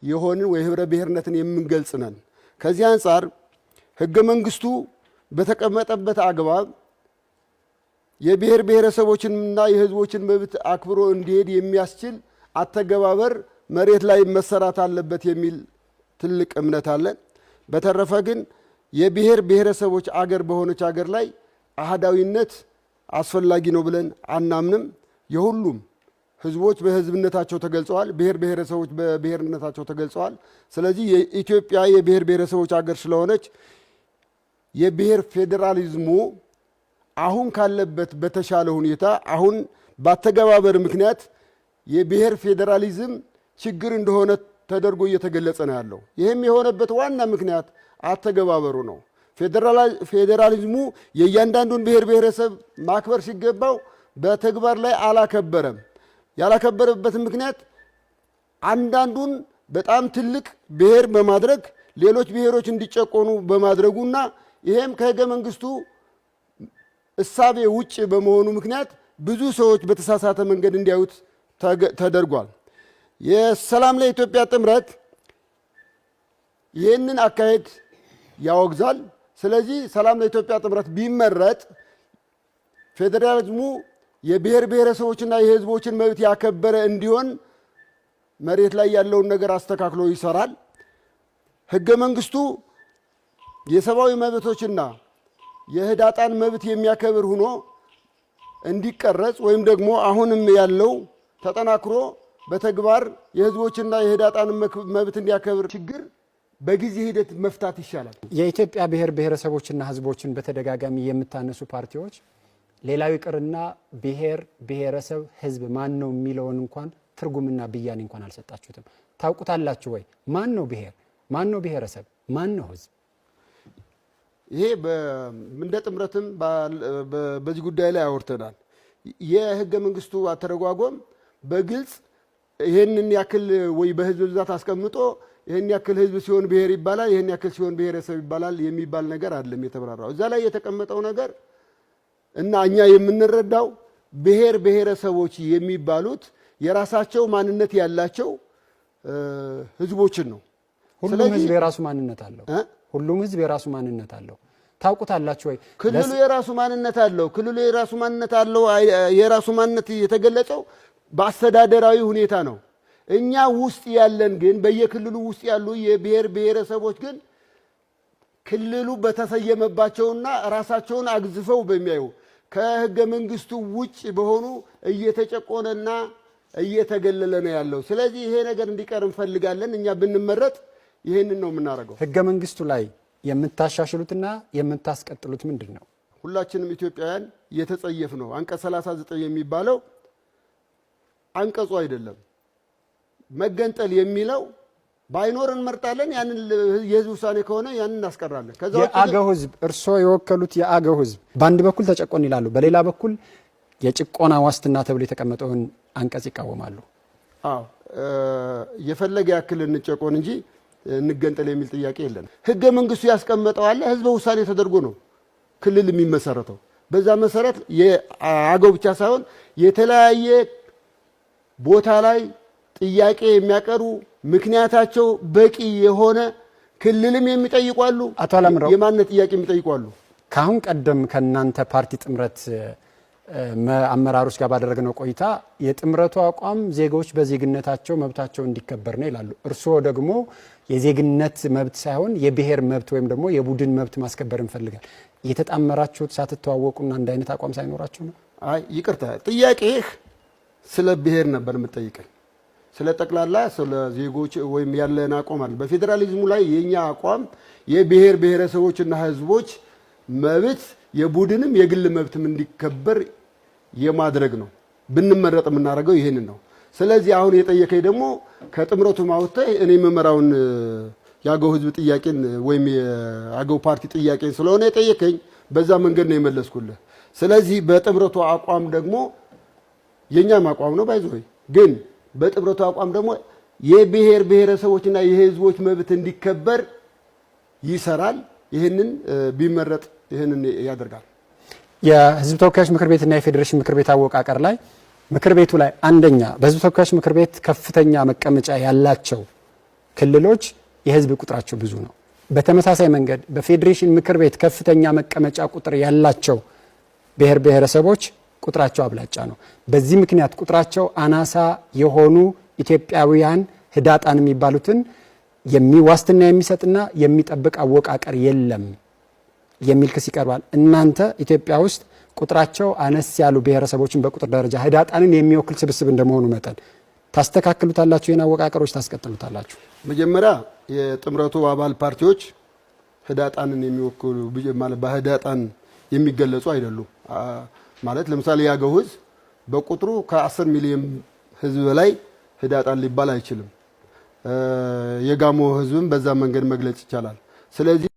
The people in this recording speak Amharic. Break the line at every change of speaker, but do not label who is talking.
የሆንን ወይ ህብረ ብሔርነትን የምንገልጽ ነን። ከዚህ አንፃር ህገ መንግስቱ በተቀመጠበት አግባብ የብሔር ብሔረሰቦችንና የህዝቦችን መብት አክብሮ እንዲሄድ የሚያስችል አተገባበር መሬት ላይ መሰራት አለበት የሚል ትልቅ እምነት አለን። በተረፈ ግን የብሔር ብሔረሰቦች አገር በሆነች አገር ላይ አህዳዊነት አስፈላጊ ነው ብለን አናምንም። የሁሉም ህዝቦች በህዝብነታቸው ተገልጸዋል፣ ብሔር ብሔረሰቦች በብሔርነታቸው ተገልጸዋል። ስለዚህ የኢትዮጵያ የብሔር ብሔረሰቦች አገር ስለሆነች የብሔር ፌዴራሊዝሙ አሁን ካለበት በተሻለ ሁኔታ አሁን ባተገባበር ምክንያት የብሔር ፌዴራሊዝም ችግር እንደሆነ ተደርጎ እየተገለጸ ነው ያለው። ይህም የሆነበት ዋና ምክንያት አተገባበሩ ነው። ፌዴራሊዝሙ የእያንዳንዱን ብሔር ብሔረሰብ ማክበር ሲገባው በተግባር ላይ አላከበረም። ያላከበረበት ምክንያት አንዳንዱን በጣም ትልቅ ብሔር በማድረግ ሌሎች ብሔሮች እንዲጨቆኑ በማድረጉና ይሄም ከህገ መንግስቱ እሳቤ ውጭ በመሆኑ ምክንያት ብዙ ሰዎች በተሳሳተ መንገድ እንዲያዩት ተደርጓል። የሰላም ለኢትዮጵያ ጥምረት ይህንን አካሄድ ያወግዛል። ስለዚህ ሰላም ለኢትዮጵያ ጥምረት ቢመረጥ ፌዴራሊዝሙ የብሔር ብሔረሰቦችና የህዝቦችን መብት ያከበረ እንዲሆን መሬት ላይ ያለውን ነገር አስተካክሎ ይሰራል። ህገ መንግስቱ የሰብአዊ መብቶችና የህዳጣን መብት የሚያከብር ሆኖ እንዲቀረጽ ወይም ደግሞ አሁንም ያለው ተጠናክሮ በተግባር የህዝቦችና የህዳጣን መብት እንዲያከብር ችግር በጊዜ ሂደት መፍታት ይሻላል።
የኢትዮጵያ ብሔር ብሔረሰቦችና ህዝቦችን በተደጋጋሚ የምታነሱ ፓርቲዎች ሌላው ይቅርና ብሔር ብሔረሰብ ህዝብ ማን ነው የሚለውን እንኳን ትርጉምና ብያኔ እንኳን አልሰጣችሁትም። ታውቁታላችሁ ወይ? ማን ነው ብሔር? ማን ነው ብሔረሰብ? ማን ነው ህዝብ?
ይሄ እንደ ጥምረትም በዚህ ጉዳይ ላይ አወርተናል። የህገ መንግስቱ አተረጓጎም በግልጽ ይሄንን ያክል ወይ በህዝብ ብዛት አስቀምጦ ይሄን ያክል ህዝብ ሲሆን ብሔር ይባላል፣ ይሄን ያክል ሲሆን ብሔረሰብ ይባላል የሚባል ነገር አይደለም የተብራራው። እዛ ላይ የተቀመጠው ነገር እና እኛ የምንረዳው ብሔር ብሔረሰቦች የሚባሉት የራሳቸው ማንነት ያላቸው ህዝቦችን ነው።
ሁሉም ህዝብ የራሱ ማንነት አለው። ሁሉም ህዝብ የራሱ ማንነት አለው። ታውቁታላችሁ ወይ?
ክልሉ የራሱ ማንነት አለው። ክልሉ የራሱ ማንነት አለው። የራሱ ማንነት የተገለጸው በአስተዳደራዊ ሁኔታ ነው። እኛ ውስጥ ያለን ግን በየክልሉ ውስጥ ያሉ የብሔር ብሔረሰቦች ግን ክልሉ በተሰየመባቸውና ራሳቸውን አግዝፈው በሚያዩ ከህገ መንግስቱ ውጭ በሆኑ እየተጨቆነና እየተገለለ ነው ያለው። ስለዚህ ይሄ ነገር እንዲቀር እንፈልጋለን። እኛ ብንመረጥ ይሄንን ነው የምናደርገው።
ህገ መንግስቱ ላይ የምታሻሽሉትና የምታስቀጥሉት ምንድን ነው?
ሁላችንም ኢትዮጵያውያን የተጸየፍ ነው። አንቀጽ 39 የሚባለው አንቀጹ አይደለም። መገንጠል የሚለው ባይኖር እንመርጣለን። ያንን የህዝብ ውሳኔ ከሆነ ያንን እናስቀራለን። ከዛው
የአገው ህዝብ እርሶ የወከሉት የአገው ህዝብ በአንድ በኩል ተጨቆን ይላሉ፣ በሌላ በኩል የጭቆና ዋስትና ተብሎ የተቀመጠውን አንቀጽ ይቃወማሉ።
አዎ የፈለገ ያክል እንጨቆን እንጂ እንገንጠል የሚል ጥያቄ የለም። ህገ መንግስቱ ያስቀመጠው አለ። ህዝበ ውሳኔ ተደርጎ ነው ክልል የሚመሰረተው። በዛ መሰረት የአገው ብቻ ሳይሆን የተለያየ ቦታ ላይ ጥያቄ የሚያቀርቡ ምክንያታቸው በቂ የሆነ ክልልም የሚጠይቋሉ፣
አቶ አላምረው
የማንነት ጥያቄ የሚጠይቋሉ።
ካሁን ቀደም ከናንተ ፓርቲ ጥምረት አመራሮች ጋር ባደረግነው ቆይታ የጥምረቱ አቋም ዜጎች በዜግነታቸው መብታቸው እንዲከበር ነው ይላሉ። እርስዎ ደግሞ የዜግነት መብት ሳይሆን የብሔር መብት ወይም ደግሞ የቡድን መብት ማስከበር እንፈልጋለን። እየተጣመራችሁት ሳትተዋወቁና አንድ አይነት አቋም ሳይኖራችሁ ነው?
አይ ይቅርታ፣ ጥያቄህ ስለ ብሔር ነበር የምትጠይቀኝ። ስለ ጠቅላላ ስለ ዜጎች ወይም ያለን አቋም አለ። በፌዴራሊዝሙ ላይ የኛ አቋም የብሔር ብሔረሰቦችና ህዝቦች መብት የቡድንም የግል መብትም እንዲከበር የማድረግ ነው። ብንመረጥ የምናደርገው ይሄንን ነው። ስለዚህ አሁን የጠየቀኝ ደግሞ ከጥምረቱ ማውጣት እኔ መመራውን ያገው ህዝብ ጥያቄን ወይም የአገው ፓርቲ ጥያቄን ስለሆነ የጠየቀኝ በዛ መንገድ ነው የመለስኩልህ። ስለዚህ በጥምረቱ አቋም ደግሞ የኛም አቋም ነው ባይዘው ግን በጥምረቱ አቋም ደግሞ የብሔር ብሔረሰቦችና የህዝቦች መብት እንዲከበር ይሰራል። ይሄንን ቢመረጥ ይሄንን ያደርጋል።
የህዝብ ተወካዮች ምክር ቤትና የፌዴሬሽን ምክር ቤት አወቃቀር ላይ ምክር ቤቱ ላይ አንደኛ በህዝብ ተወካዮች ምክር ቤት ከፍተኛ መቀመጫ ያላቸው ክልሎች የህዝብ ቁጥራቸው ብዙ ነው። በተመሳሳይ መንገድ በፌዴሬሽን ምክር ቤት ከፍተኛ መቀመጫ ቁጥር ያላቸው ብሔር ብሔረሰቦች ቁጥራቸው አብላጫ ነው። በዚህ ምክንያት ቁጥራቸው አናሳ የሆኑ ኢትዮጵያውያን ህዳጣን የሚባሉትን ዋስትና የሚሰጥና የሚጠብቅ አወቃቀር የለም የሚል ክስ ይቀርባል። እናንተ ኢትዮጵያ ውስጥ ቁጥራቸው አነስ ያሉ ብሔረሰቦችን በቁጥር ደረጃ ህዳጣንን የሚወክል ስብስብ እንደመሆኑ መጠን ታስተካክሉታላችሁ? የና አወቃቀሮች ታስቀጥሉታላችሁ?
መጀመሪያ የጥምረቱ አባል ፓርቲዎች ህዳጣንን የሚወክሉ ማለት በህዳጣን የሚገለጹ አይደሉም። ማለት ለምሳሌ ያገው ህዝብ በቁጥሩ ከ10 ሚሊዮን ህዝብ በላይ ህዳጣን ሊባል አይችልም። የጋሞ ህዝብም በዛ መንገድ መግለጽ ይቻላል። ስለዚህ